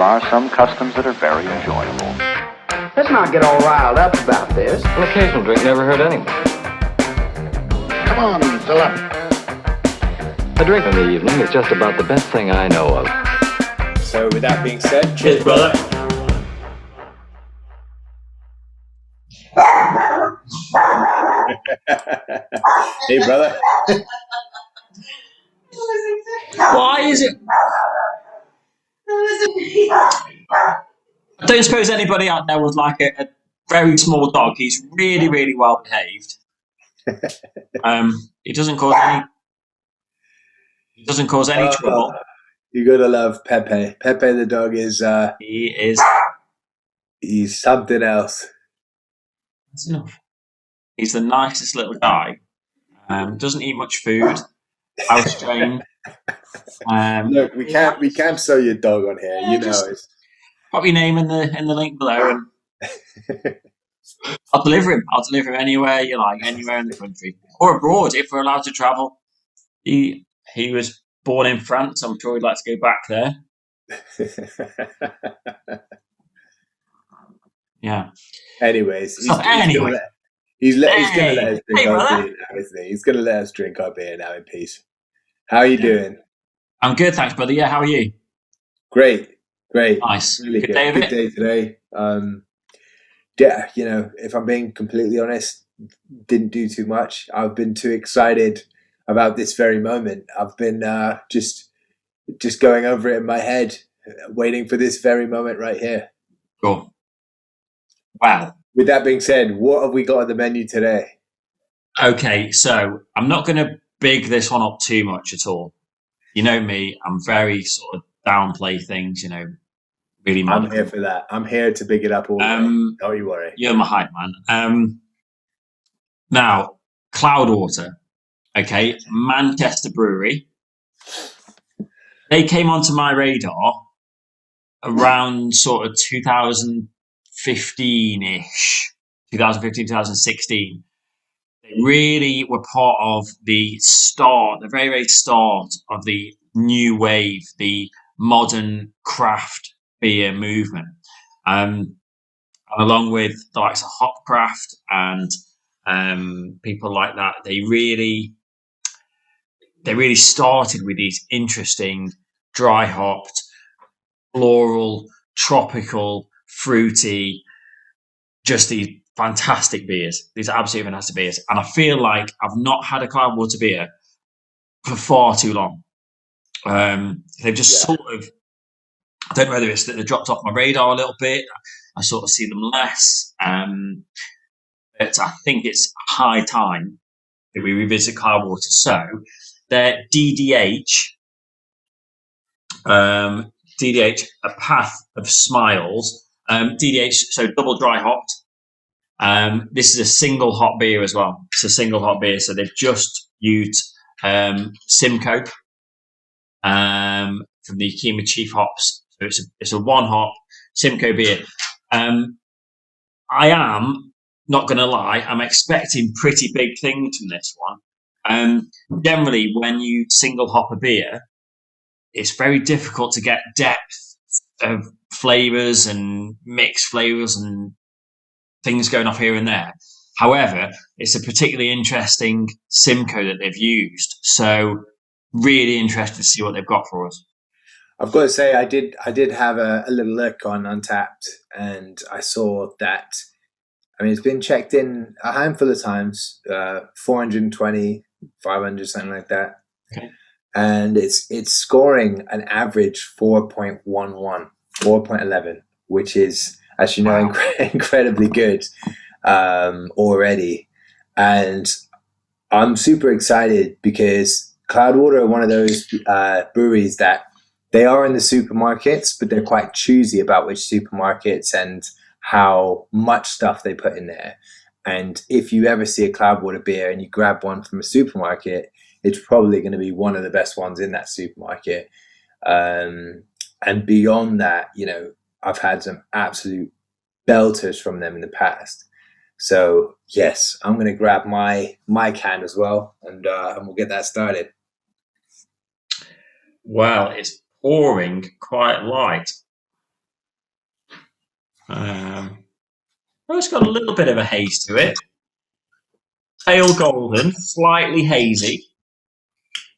there are some customs that are very enjoyable. Let's not get all riled up about this. An occasional drink never hurt anybody. Come on, fill up. A drink in the evening is just about the best thing I know of. So with that being said, Cheers, brother. Hey, brother. Why is it? I don't suppose anybody out there would like a very small dog. He's really, really well behaved. He doesn't cause any. He doesn't cause any trouble. You gotta love Pepe. Pepe the dog is. He is. He's something else. That's enough. He's the nicest little guy. Doesn't eat much food. House trained. Look, we can't sell your dog on here. You know it. Pop your name in the link below, and I'll deliver him. I'll deliver him anywhere you like, anywhere in the country or abroad if we're allowed to travel. He was born in France. I'm sure he'd like to go back there. Yeah. Anyways, he's gonna let us drink our beer now, isn't he? He's gonna let us drink our beer now in peace. How are you doing? I'm good, thanks, brother. Yeah, how are you? Great. Nice. Really Good day of it. Good day today. Yeah, if I'm being completely honest, didn't do too much. I've been too excited about this very moment. I've been just going over it in my head, waiting for this very moment right here. Cool. Wow. With that being said, what have we got on the menu today? Okay, so I'm not going to big this one up too much at all. You know me, I'm very sort of downplay things, really. I'm here for that. I'm here to big it up all the way. Don't you worry. You're my hype man. Now, Cloudwater, okay, Manchester Brewery. They came onto my radar around sort of 2015-ish, 2015, 2016. They really were part of the very, very start of the new wave, the modern craft beer movement. And along with the likes of Hopcraft and people like that, they really started with these interesting dry hopped, floral, tropical, fruity, just these fantastic beers. These are absolutely fantastic beers. And I feel like I've not had a Cloudwater beer for far too long. They've just sort of, I don't know whether it's that they dropped off my radar a little bit. I sort of see them less. But I think it's high time that we revisit Cloudwater. So they're DDH, A Path of Smiles. DDH, so double dry hopped. This is a single hop beer as well. It's a single hop beer. So they've just used Simcoe from the Yakima Chief hops. So it's a one hop Simcoe beer. I am not going to lie. I'm expecting pretty big things from this one. Generally, when you single hop a beer, it's very difficult to get depth of flavors and mixed flavors and things going off here and there. However, it's a particularly interesting Simcoe that they've used. So really interested to see what they've got for us. I've got to say, I did have a little look on Untapped, and I saw that. I mean, it's been checked in a handful of times, 420, 500, something like that. Okay. And it's scoring an average 4.11, 4.11, which is, as you know, incredibly good already. And I'm super excited because Cloudwater are one of those breweries that they are in the supermarkets, but they're quite choosy about which supermarkets and how much stuff they put in there. And if you ever see a Cloudwater beer and you grab one from a supermarket, it's probably going to be one of the best ones in that supermarket. And beyond that, I've had some absolute belters from them in the past. So yes, I'm going to grab my can as well, and we'll get that started. Well, it's pouring quite light. It's got a little bit of a haze to it. Pale golden, slightly hazy.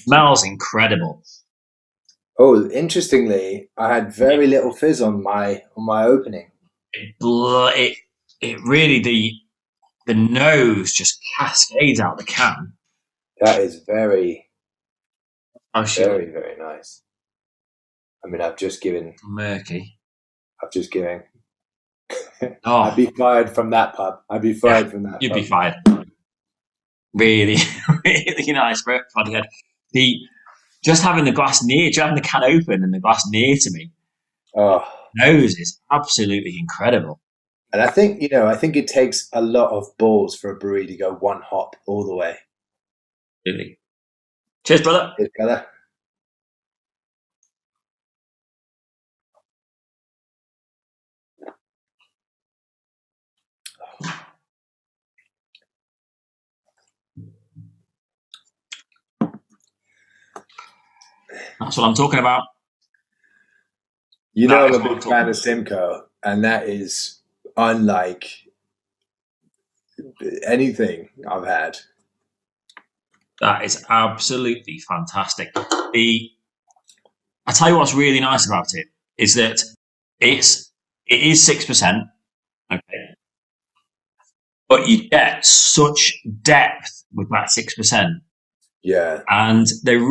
Smells incredible. Oh, interestingly, I had very little fizz on my opening. It really the nose just cascades out the can. That is very, Oh, very, very nice. I mean, I've just given. Murky. Oh. I'd be fired from that pub. You'd be fired. Really, really nice, bro. Just having the glass near, just having the can open and the glass near to me. Oh, nose is absolutely incredible. And I think it takes a lot of balls for a brewery to go one hop all the way. Really. Cheers, brother. Cheers, brother. That's what I'm talking about. I'm a big fan of Simcoe, and that is unlike anything I've had. That is absolutely fantastic. I tell you what's really nice about it is that it is 6%, okay, but you get such depth with that 6%. Yeah, and they've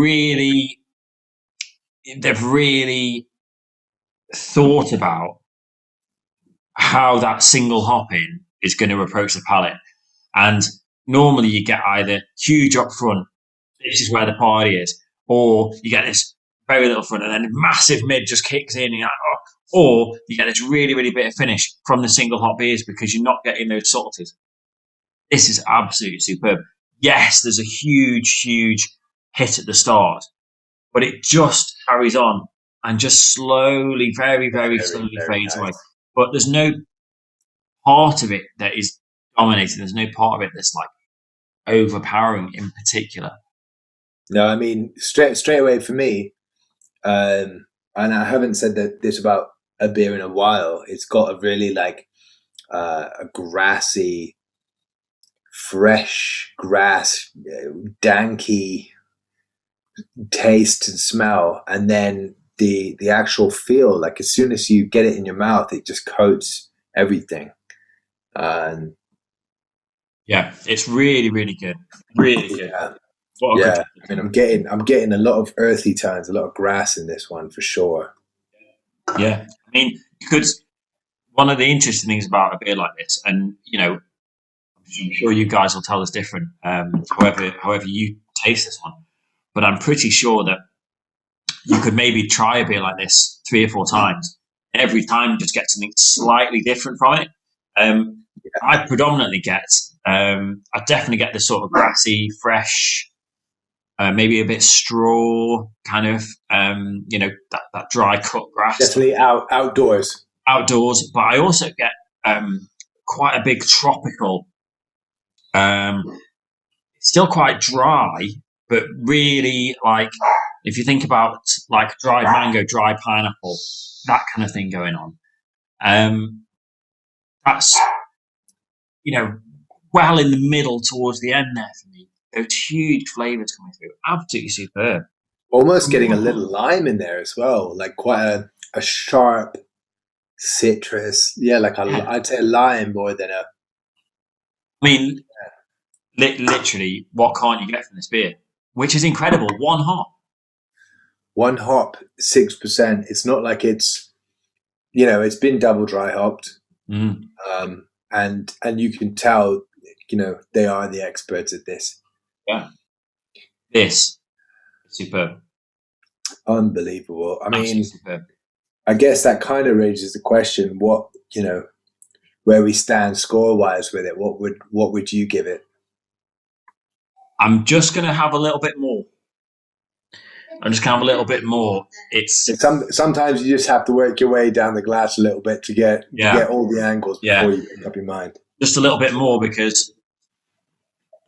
really thought about how that single hopping is going to approach the palate. And normally you get either huge up front, this is where the party is, or you get this very little front and then massive mid just kicks in, and you're like, oh. Or you get this really, really bitter finish from the single hop beers because you're not getting those salties. This is absolutely superb. Yes, there's a huge, huge hit at the start, but it just carries on and just slowly, very, very slowly fades away. But there's no part of it that is dominating. There's no part of it that's like overpowering in particular. No, I mean, straight away for me, and I haven't said this about a beer in a while, it's got a really like a grassy, fresh grass, danky taste and smell, and then the actual feel, like as soon as you get it in your mouth, it just coats everything. Yeah, it's really, really good. Really good. Yeah. I mean, I'm getting a lot of earthy tones, a lot of grass in this one for sure. Yeah, I mean, because one of the interesting things about a beer like this, and I'm sure you guys will tell us different, however you taste this one, but I'm pretty sure that you could maybe try a beer like this 3 or 4 times. Every time you just get something slightly different from it. I predominantly I definitely get this sort of grassy, fresh, maybe a bit straw kind of, that dry cut grass. Definitely outdoors. But I also get quite a big tropical. Still quite dry, but really like if you think about like dried mango, dry pineapple, that kind of thing going on. That's well in the middle towards the end there for me. Those huge flavors coming through, absolutely superb. Almost getting a little lime in there as well, like quite a sharp citrus. Yeah, like I'd say a lime more than a. I mean, literally, what can't you get from this beer? Which is incredible. One hop, 6%. It's not like it's, it's been double dry hopped, and you can tell, they are the experts at this. Yeah, this superb, unbelievable. I mean, superb. I guess that kind of raises the question: what where we stand score wise with it? What would you give it? I'm just going to have a little bit more. It's sometimes you just have to work your way down the glass a little bit to get all the angles before you make up your mind. Just a little bit more because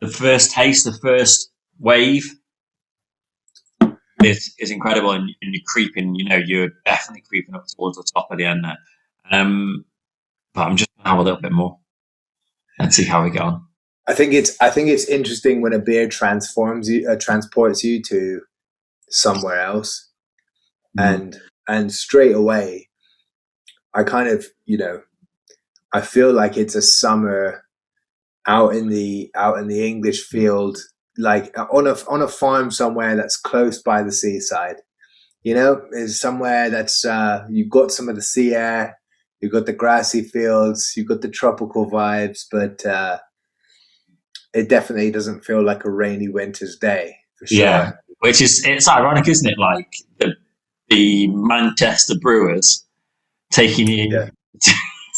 the first taste, the first wave is incredible, and you're creeping. You're definitely creeping up towards the top of the end there. But I'm just gonna have a little bit more and see how we get on. I think it's interesting when a beer transports you to somewhere else, and straight away, I kind of, I feel like it's a summer out in the English field, like on a farm somewhere that's close by the seaside. Is somewhere that's you've got some of the sea air, you've got the grassy fields, you've got the tropical vibes, but it definitely doesn't feel like a rainy winter's day for sure. Yeah, it's ironic, isn't it? Like the Manchester Brewers taking you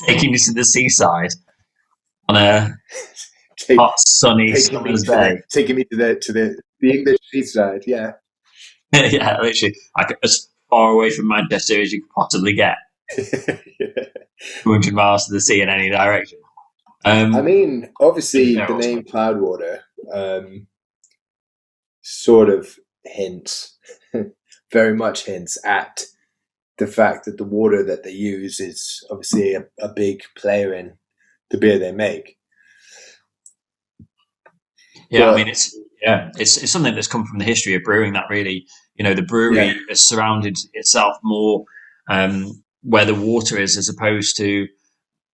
taking you to the seaside on a hot, sunny summer's day. Taking me to the English seaside, yeah. Yeah, literally, like as far away from Manchester as you could possibly get. 200 miles to the sea in any direction. I mean, obviously, the name Cloudwater sort of hints, very much hints at the fact that the water that they use is obviously a big player in the beer they make. Yeah, but, I mean, it's something that's come from the history of brewing. That really, the brewery has surrounded itself more where the water is, as opposed to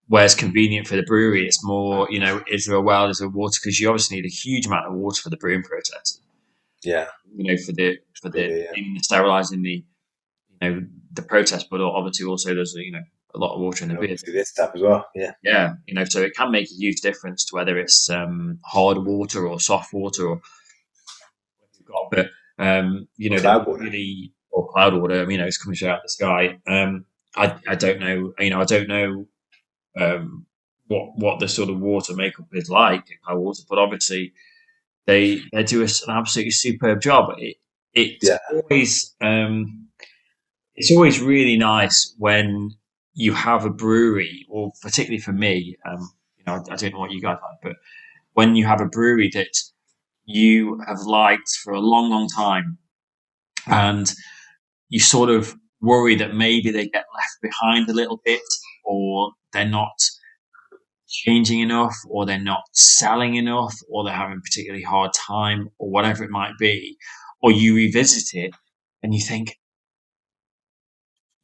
where it's convenient for the brewery. It's more, is there a well, is there water? Because you obviously need a huge amount of water for the brewing process. Yeah. For the sterilizing the process, but obviously also there's a lot of water in the beer. This stuff as well. Yeah. Yeah. So it can make a huge difference to whether it's hard water or soft water or what you've got. But Cloudwater. Really, or Cloudwater. It's coming straight out of the sky. I don't know. I don't know what the sort of water makeup is like in Cloudwater, but obviously they do an absolutely superb job. It's always really nice when you have a brewery, or particularly for me, I don't know what you guys like, but when you have a brewery that you have liked for a long, long time, and you sort of worry that maybe they get left behind a little bit, or they're not changing enough, or they're not selling enough, or they're having a particularly hard time, or whatever it might be, or you revisit it and you think,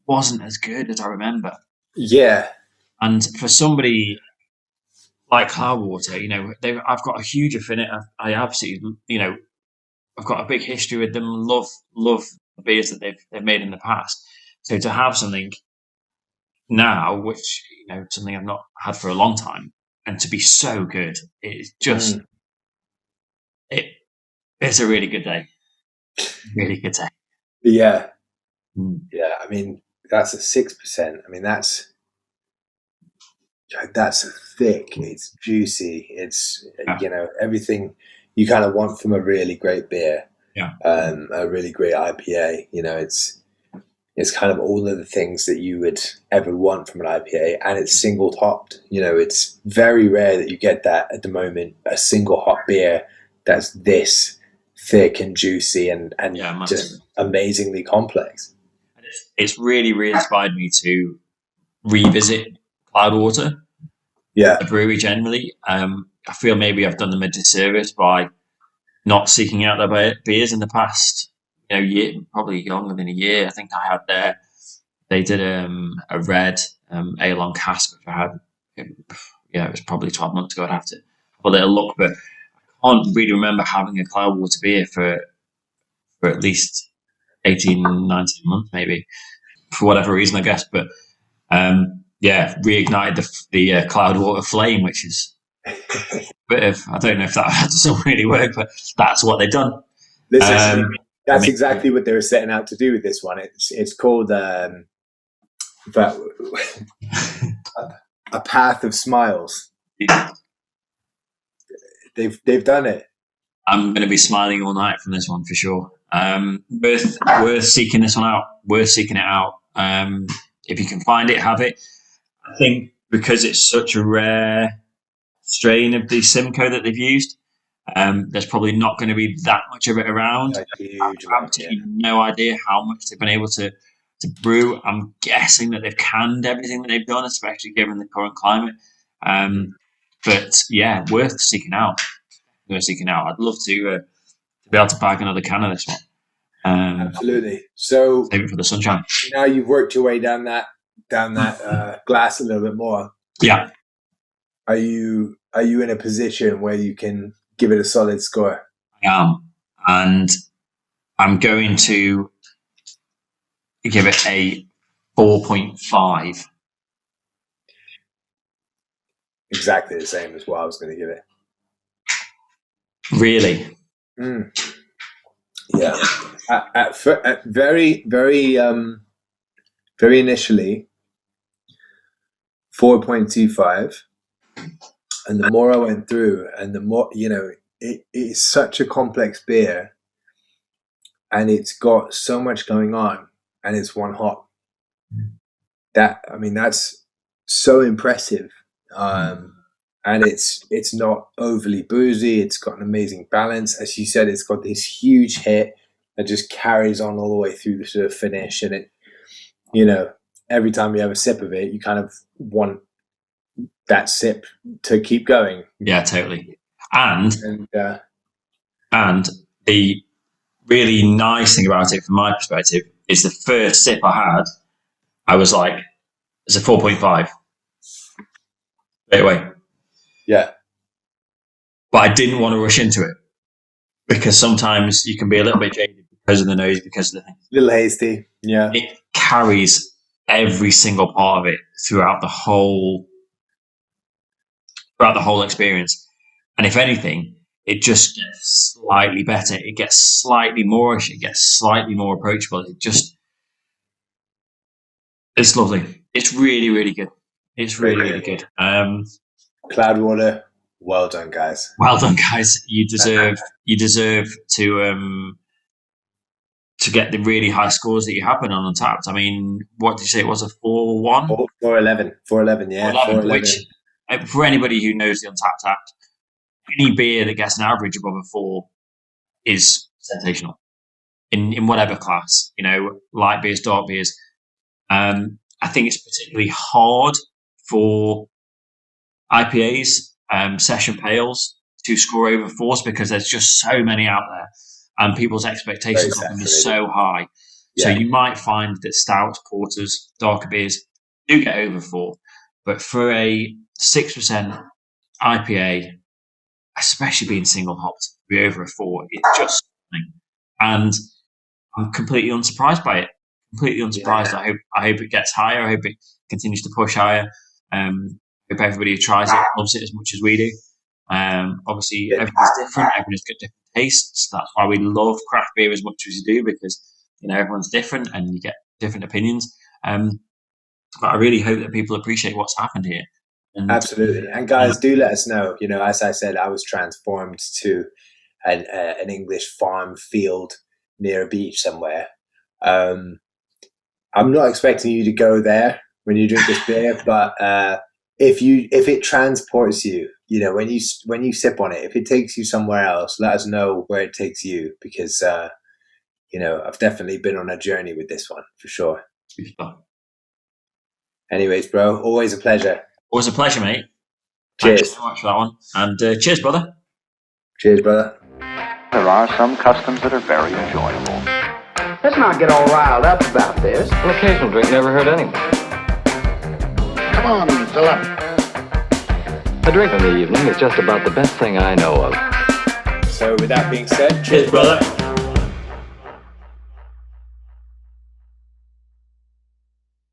wasn't as good as I remember. Yeah. And for somebody like Cloudwater, I've got a huge affinity. I absolutely, I've got a big history with them. Love the beers that they've made in the past. So to have something now, which something I've not had for a long time, and to be so good, it's just it's a really good day. Really good day. Yeah. Yeah. I mean, that's a 6%. I mean, that's thick. It's juicy. It's everything you kind of want from a really great beer. Yeah. A really great IPA. It's kind of all of the things that you would ever want from an IPA, and it's single hopped. It's very rare that you get that at the moment. A single hop beer that's this thick and juicy and just amazingly complex. It's really, really inspired me to revisit Cloudwater. Yeah, the brewery generally. I feel maybe I've done them a disservice by not seeking out their beers in the past year, probably longer than a year. I think I had they did a red ale on cask, which I had. It was probably 12 months ago. I'd have to have a little look, but I can't really remember having a Cloudwater beer for at least 18, 19 months, maybe, for whatever reason, I guess. But reignited the Cloudwater flame, which is a bit of, I don't know if that doesn't really work, but that's what they've done. That's exactly what they were setting out to do with this one. It's called a Path of Smiles. They've done it. I'm going to be smiling all night from this one for sure. Worth seeking this one out. Worth seeking it out. If you can find it, have it. I think because it's such a rare strain of the Simcoe that they've used, there's probably not going to be that much of it around. I have absolutely no idea how much they've been able to to brew. I'm guessing that they've canned everything that they've done, especially given the current climate. But yeah, worth seeking out. I'd love to be able to bag another can of this one. Absolutely. So save it for the sunshine. Now you've worked your way down that glass a little bit more. Yeah. Are you in a position where you can give it a solid score? I am, and I'm going to give it a 4.5. Exactly the same as what I was going to give it. Really? Yeah. At very, very, very initially, 4.25. And the more I went through, and the more, it is such a complex beer, and it's got so much going on, and it's one hop. That's so impressive. And it's not overly boozy. It's got an amazing balance. As you said, it's got this huge hit that just carries on all the way through the sort of finish. And it, every time you have a sip of it, you kind of want that sip to keep going. Yeah, totally. And the really nice thing about it, from my perspective, is the first sip I had, I was like, it's a 4.5 straight away. Yeah. But I didn't want to rush into it, because sometimes you can be a little bit jaded because of the nose, because of the thing. A little hasty. Yeah. It carries every single part of it throughout the whole experience. And if anything, it just gets slightly better. It gets slightly moreish. It gets slightly more approachable. It's lovely. It's really, really good. It's really, really good. Cloudwater, well done, guys. Well done, guys. You deserve to get the really high scores that you have been on Untapped. I mean, what did you say it was, a 4-1? 4-11. 4-11, yeah. 4-11. Which, for anybody who knows the Untapped app, any beer that gets an average above a 4 is sensational in whatever class. Light beers, dark beers. I think it's particularly hard for IPAs, session pales, to score over 4s, because there's just so many out there, and people's expectations of them are so high. Yeah. So you might find that stouts, porters, darker beers do get over 4, but for a 6% IPA, especially being single hopped, to be over a 4, it's just something. And I'm completely unsurprised by it. Completely unsurprised. Yeah. I hope it gets higher. I hope it continues to push higher. I hope everybody who tries it loves it as much as we do. Obviously, everyone's different. Everyone's got different tastes. That's why we love craft beer as much as we do, because everyone's different and you get different opinions. But I really hope that people appreciate what's happened here. Absolutely. And guys, do let us know. As I said, I was transformed to an English farm field near a beach somewhere. I'm not expecting you to go there when you drink this beer, but if it transports you, when you sip on it, if it takes you somewhere else, let us know where it takes you, because I've definitely been on a journey with this one for sure. Anyways, bro, always a pleasure. Always a pleasure, mate. Cheers. Thanks so much for that one, and cheers, brother. Cheers, brother. There are some customs that are very enjoyable. Let's not get all riled up about this. An occasional drink never hurt anyone. Come on, fill up. A drink in the evening is just about the best thing I know of. So with that being said, Cheers, brother.